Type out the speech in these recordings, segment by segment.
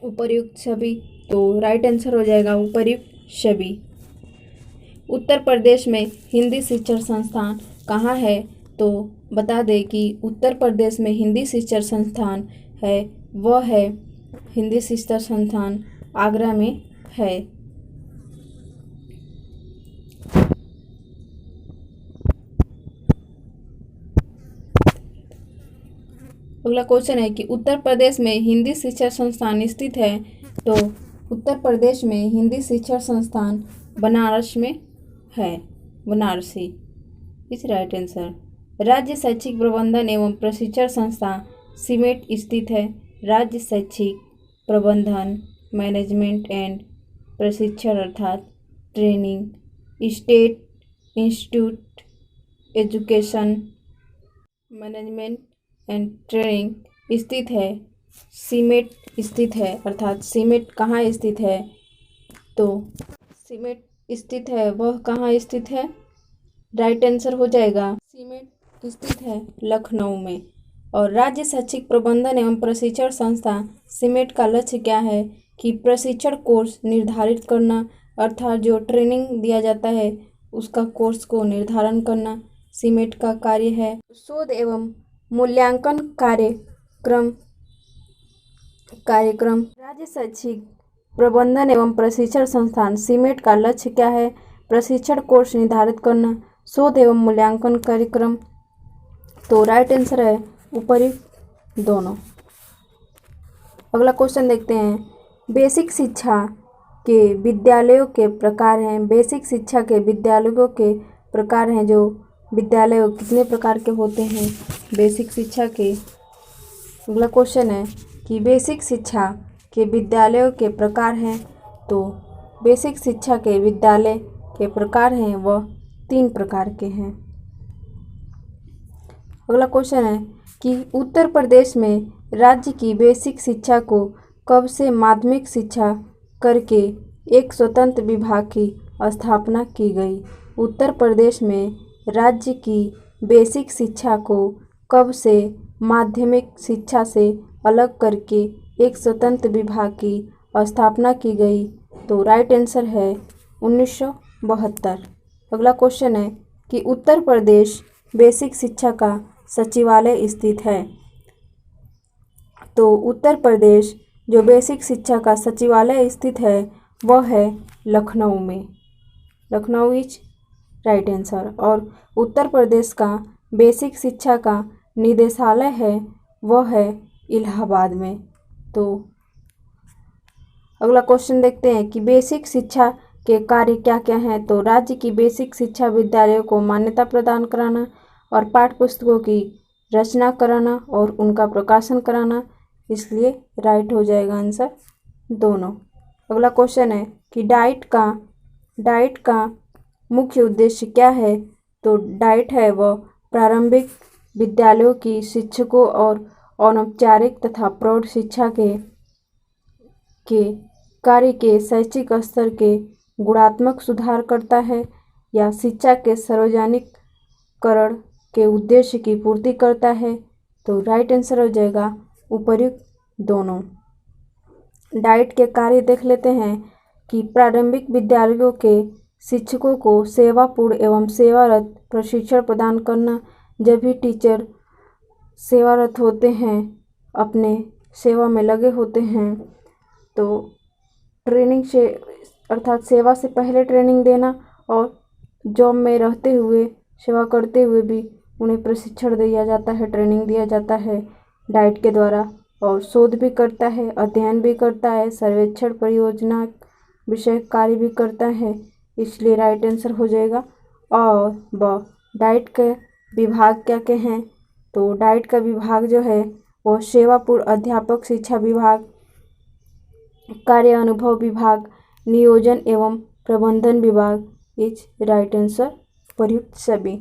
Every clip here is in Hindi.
उपर्युक्त सभी, तो राइट आंसर हो जाएगा उपर्युक्त सभी। उत्तर प्रदेश में हिंदी शिक्षण संस्थान कहाँ है? तो बता दें कि उत्तर प्रदेश में हिंदी शिक्षण संस्थान है वह है हिंदी शिक्षण संस्थान आगरा में है। अगला क्वेश्चन है कि उत्तर प्रदेश में हिंदी शिक्षण संस्थान स्थित है। तो उत्तर प्रदेश में हिंदी शिक्षण संस्थान बनारस में है, बनारसी इस राइट आंसर। राज्य शैक्षिक प्रबंधन एवं प्रशिक्षण संस्थान सीमेट स्थित है। राज्य शैक्षिक प्रबंधन मैनेजमेंट एंड प्रशिक्षण अर्थात training state institute education management and training स्थित है, सीमेट स्थित है अर्थात सीमेट कहाँ स्थित है? तो सीमेट स्थित है वह कहाँ स्थित है? राइट आंसर हो जाएगा सीमेट स्थित है लखनऊ में। और राज्य शैक्षिक प्रबंधन एवं प्रशिक्षण संस्थान सीमेट का लक्ष्य क्या है? कि प्रशिक्षण कोर्स निर्धारित करना अर्थात जो ट्रेनिंग दिया जाता है उसका कोर्स को निर्धारण करना सीमेट का कार्य है। शोध एवं मूल्यांकन कार्यक्रम राज्य शैक्षिक प्रबंधन एवं प्रशिक्षण संस्थान सीमेट का लक्ष्य क्या है? प्रशिक्षण कोर्स निर्धारित करना, शोध एवं मूल्यांकन कार्यक्रम, तो राइट आंसर है उपर्युक्त दोनों। अगला क्वेश्चन देखते हैं। बेसिक शिक्षा के विद्यालयों के प्रकार हैं। बेसिक शिक्षा के विद्यालयों के प्रकार हैं जो विद्यालय कितने प्रकार के होते हैं बेसिक शिक्षा के? अगला क्वेश्चन है कि बेसिक शिक्षा के विद्यालयों के प्रकार हैं। तो बेसिक शिक्षा के विद्यालय के प्रकार हैं वह 3 प्रकार के हैं। अगला क्वेश्चन है कि उत्तर प्रदेश में राज्य की बेसिक शिक्षा को कब से माध्यमिक शिक्षा करके एक स्वतंत्र विभाग की स्थापना की गई? उत्तर प्रदेश में राज्य की बेसिक शिक्षा को कब से माध्यमिक शिक्षा से अलग करके एक स्वतंत्र विभाग की स्थापना की गई? तो राइट आंसर है 1972। अगला क्वेश्चन है कि उत्तर प्रदेश बेसिक शिक्षा का सचिवालय स्थित है। तो उत्तर प्रदेश जो बेसिक शिक्षा का सचिवालय स्थित है वह है लखनऊ में। Lucknow is right answer. और उत्तर प्रदेश का बेसिक शिक्षा का निदेशालय है वह है इलाहाबाद में। तो अगला क्वेश्चन देखते हैं कि बेसिक शिक्षा के कार्य क्या क्या हैं? तो राज्य की बेसिक शिक्षा विद्यालयों को मान्यता प्रदान कराना और पाठ्य पुस्तकों की रचना कराना और उनका प्रकाशन कराना, इसलिए राइट हो जाएगा आंसर दोनों। अगला क्वेश्चन है कि डाइट का मुख्य उद्देश्य क्या है? तो डाइट है वह प्रारंभिक विद्यालयों की शिक्षकों और अनौपचारिक तथा प्रौढ़ शिक्षा के कार्य के शैक्षिक स्तर के गुणात्मक सुधार करता है या शिक्षा के सार्वजनिकरण के उद्देश्य की पूर्ति करता है। तो राइट आंसर हो जाएगा उपर्युक्त दोनों। डाइट के कार्य देख लेते हैं कि प्रारंभिक विद्यालयों के शिक्षकों को सेवापूर्ण एवं सेवारत प्रशिक्षण प्रदान करना। जब भी टीचर सेवारत होते हैं, अपने सेवा में लगे होते हैं, तो ट्रेनिंग से अर्थात सेवा से पहले ट्रेनिंग देना और जॉब में रहते हुए सेवा करते हुए भी उन्हें प्रशिक्षण दिया जाता है, ट्रेनिंग दिया जाता है डाइट के द्वारा। और शोध भी करता है, अध्ययन भी करता है, सर्वेक्षण परियोजना विषय कार्य भी करता है, इसलिए राइट आंसर हो जाएगा। और डाइट के विभाग क्या क्या हैं? तो डाइट का विभाग जो है वो सेवापूर्ण अध्यापक शिक्षा विभाग, कार्य अनुभव विभाग, नियोजन एवं प्रबंधन विभाग इज राइट आंसर प्रयुक्त सभी।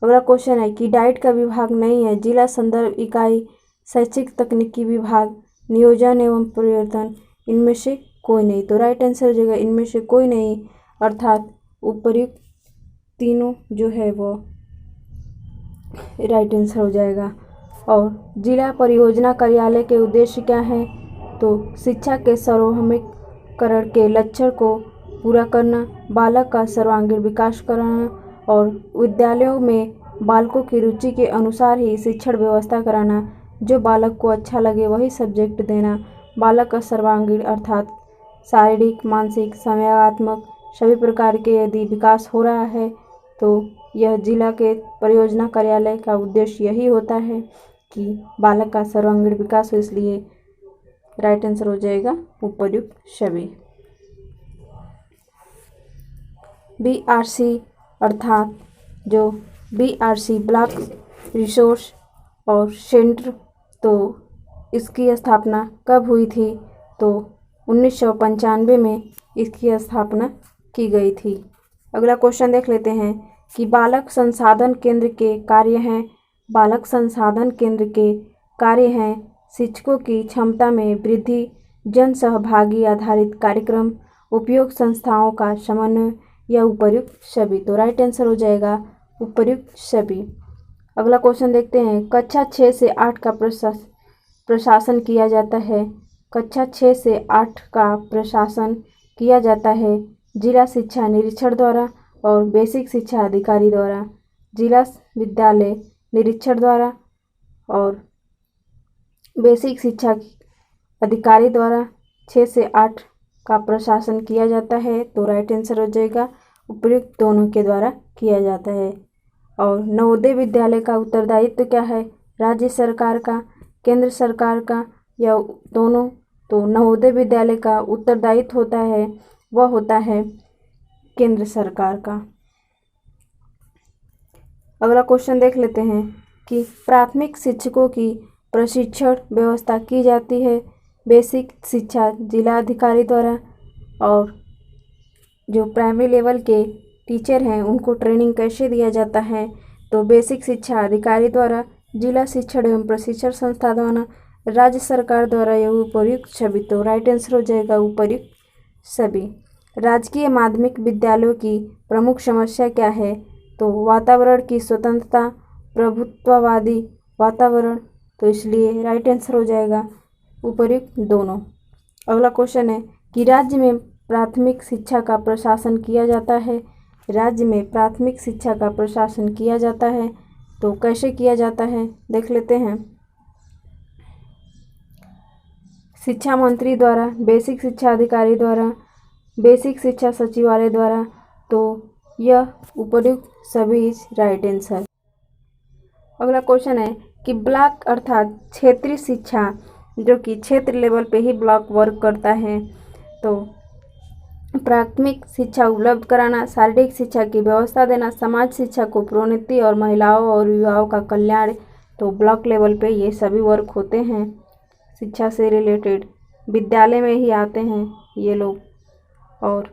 अगला क्वेश्चन है कि डाइट का विभाग नहीं है, जिला संदर्भ इकाई, शैक्षिक तकनीकी विभाग, नियोजन एवं परिवर्तन, इनमें से कोई नहीं। तो राइट आंसर हो जाएगा इनमें से कोई नहीं, अर्थात उपर्युक्त तीनों जो है वो राइट आंसर हो जाएगा। और जिला परियोजना कार्यालय के उद्देश्य क्या है? तो शिक्षा के सर्वोत्तमीकरण के लक्ष्य को पूरा करना, बालक का सर्वांगीण विकास कराना और विद्यालयों में बालकों की रुचि के अनुसार ही शिक्षण व्यवस्था कराना, जो बालक को अच्छा लगे वही सब्जेक्ट देना, बालक का सर्वांगीण अर्थात शारीरिक, मानसिक, संवेगात्मक सभी प्रकार के यदि विकास हो रहा है तो यह जिला के परियोजना कार्यालय का उद्देश्य यही होता है कि बालक का सर्वांगीण विकास हो। इसलिए राइट आंसर हो जाएगा उपर्युक्त सभी। BRC अर्थात जो BRC ब्लॉक रिसोर्स और सेंटर, तो इसकी स्थापना कब हुई थी? तो 1995 में इसकी स्थापना की गई थी। अगला क्वेश्चन देख लेते हैं कि बालक संसाधन केंद्र के कार्य हैं। बालक संसाधन केंद्र के कार्य हैं शिक्षकों की क्षमता में वृद्धि, जन सहभागी आधारित कार्यक्रम, उपयोग संस्थाओं का समन्वय या उपर्युक्त सभी। तो राइट आंसर हो जाएगा उपर्युक्त सभी। अगला क्वेश्चन देखते हैं, कक्षा 6 से 8 का प्रशासन किया जाता है। कक्षा 6 से 8 का प्रशासन किया जाता है जिला शिक्षा निरीक्षण द्वारा और बेसिक शिक्षा अधिकारी द्वारा। जिला विद्यालय निरीक्षण द्वारा और बेसिक शिक्षा अधिकारी द्वारा 6 से 8 का प्रशासन किया जाता है। तो राइट आंसर हो जाएगा उपर्युक्त दोनों के द्वारा किया जाता है। और नवोदय विद्यालय का उत्तरदायित्व क्या है? राज्य सरकार का, केंद्र सरकार का या दोनों? तो नवोदय विद्यालय का उत्तरदायित्व होता है वह होता है केंद्र सरकार का। अगला क्वेश्चन देख लेते हैं कि प्राथमिक शिक्षकों की प्रशिक्षण व्यवस्था की जाती है बेसिक शिक्षा जिला अधिकारी द्वारा, और जो प्राइमरी लेवल के टीचर हैं उनको ट्रेनिंग कैसे दिया जाता है? तो बेसिक शिक्षा अधिकारी द्वारा, जिला शिक्षण एवं प्रशिक्षण संस्था द्वारा, राज्य सरकार द्वारा या उपर्युक्त सभी। तो राइट आंसर हो जाएगा उपर्युक्त सभी। राजकीय माध्यमिक विद्यालयों की प्रमुख समस्या क्या है? तो वातावरण की स्वतंत्रता, प्रभुत्ववादी वातावरण। तो इसलिए राइट आंसर हो जाएगा उपर्युक्त दोनों। अगला क्वेश्चन है कि राज्य में प्राथमिक शिक्षा का प्रशासन किया जाता है। राज्य में प्राथमिक शिक्षा का प्रशासन किया जाता है तो कैसे किया जाता है देख लेते हैं। शिक्षा मंत्री द्वारा, बेसिक शिक्षा अधिकारी द्वारा, बेसिक शिक्षा सचिवालय द्वारा। तो यह उपर्युक्त सभी राइट आंसर। अगला क्वेश्चन है कि ब्लॉक अर्थात क्षेत्रीय शिक्षा, जो कि क्षेत्र लेवल पे ही ब्लॉक वर्क करता है, तो प्राथमिक शिक्षा उपलब्ध कराना, शारीरिक शिक्षा की व्यवस्था देना, समाज शिक्षा को प्रोन्नति और महिलाओं और युवाओं का कल्याण। तो ब्लॉक लेवल पे ये सभी वर्क होते हैं शिक्षा से रिलेटेड, विद्यालय में ही आते हैं ये लोग। और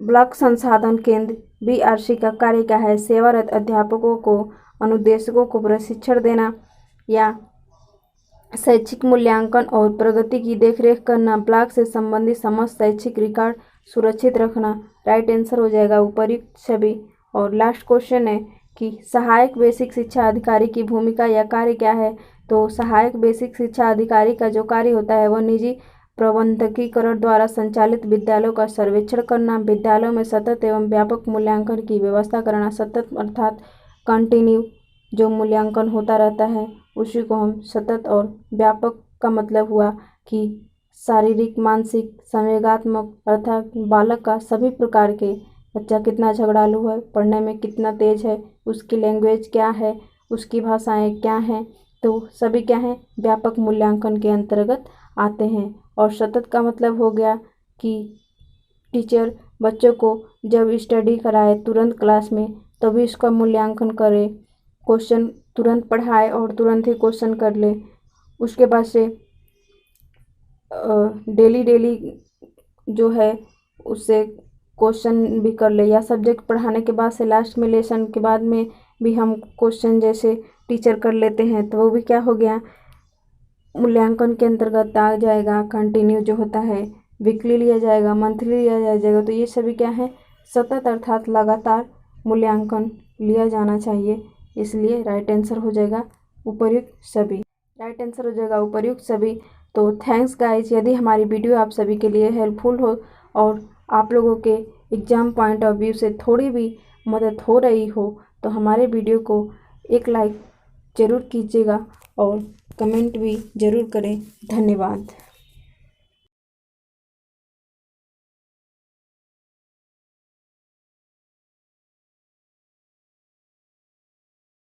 ब्लॉक संसाधन केंद्र BRC का कार्य क्या है? सेवारत अध्यापकों को, अनुदेशकों को प्रशिक्षण देना या शैक्षिक मूल्यांकन और प्रगति की देखरेख करना, ब्लॉक से संबंधित समस्त शैक्षिक रिकॉर्ड सुरक्षित रखना। राइट आंसर हो जाएगा उपर्युक्त सभी। और लास्ट क्वेश्चन है कि सहायक बेसिक शिक्षा अधिकारी की भूमिका या कार्य क्या है? तो सहायक बेसिक शिक्षा अधिकारी का जो कार्य होता है वह निजी प्रबंधकीकरण द्वारा संचालित विद्यालयों का सर्वेक्षण करना, विद्यालयों में सतत एवं व्यापक मूल्यांकन की व्यवस्था करना। सतत अर्थात कंटिन्यू जो मूल्यांकन होता रहता है उसी को हम सतत, और व्यापक का मतलब हुआ कि शारीरिक, मानसिक, संवेगात्मक अर्थात बालक का सभी प्रकार के, बच्चा कितना झगड़ालू है, पढ़ने में कितना तेज है, उसकी लैंग्वेज क्या है, उसकी भाषाएं क्या हैं, तो सभी क्या हैं व्यापक मूल्यांकन के अंतर्गत आते हैं। और सतत का मतलब हो गया कि टीचर बच्चों को जब स्टडी कराए तुरंत क्लास में तभी इसका मूल्यांकन करे, क्वेश्चन तुरंत पढ़ाए और तुरंत ही क्वेश्चन कर ले, उसके बाद से डेली जो है उससे क्वेश्चन भी कर ले, या सब्जेक्ट पढ़ाने के बाद से लास्ट में लेसन के बाद में भी हम क्वेश्चन जैसे टीचर कर लेते हैं तो वो भी क्या हो गया मूल्यांकन के अंतर्गत आ जाएगा। कंटिन्यू जो होता है वीकली लिया जाएगा, मंथली लिया जाएगा, तो ये सभी क्या है सतत अर्थात लगातार मूल्यांकन लिया जाना चाहिए। इसलिए राइट आंसर हो जाएगा उपर्युक्त सभी। राइट आंसर हो जाएगा उपर्युक्त सभी। तो तो थैंक्स गाइज। यदि हमारी वीडियो आप सभी के लिए हेल्पफुल हो और आप लोगों के एग्ज़ाम पॉइंट ऑफ व्यू से थोड़ी भी मदद हो रही हो तो हमारे वीडियो को एक लाइक ज़रूर कीजिएगा और कमेंट भी ज़रूर करें। धन्यवाद।